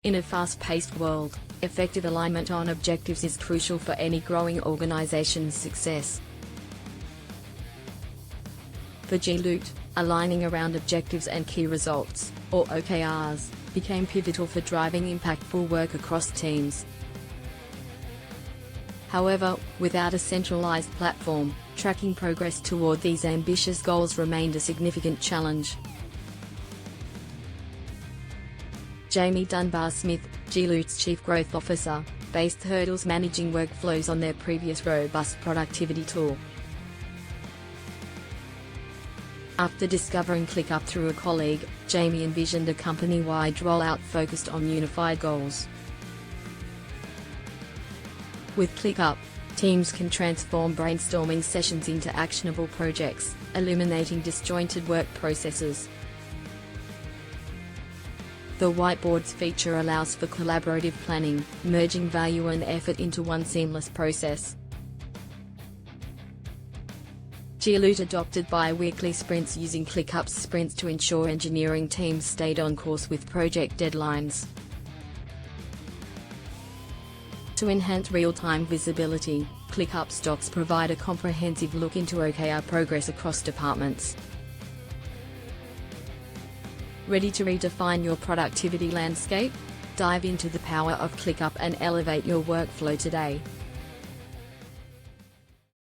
In a fast-paced world, effective alignment on objectives is crucial for any growing organization's success. For G-Loot, aligning around objectives and key results, or OKRs, became pivotal for driving impactful work across teams. However, without a centralized platform, tracking progress toward these ambitious goals remained a significant challenge. Jamie Dunbar-Smith, G-Loot's Chief Growth Officer, faced hurdles managing workflows on their previous robust productivity tool. After discovering ClickUp through a colleague, Jamie envisioned a company-wide rollout focused on unified goals. With ClickUp, teams can transform brainstorming sessions into actionable projects, eliminating disjointed work processes. The Whiteboards feature allows for collaborative planning, merging value and effort into one seamless process. G-Loot adopted bi-weekly sprints using ClickUp's sprints to ensure engineering teams stayed on course with project deadlines. To enhance real-time visibility, ClickUp's docs provide a comprehensive look into OKR progress across departments. Ready to redefine your productivity landscape? Dive into the power of ClickUp and elevate your workflow today.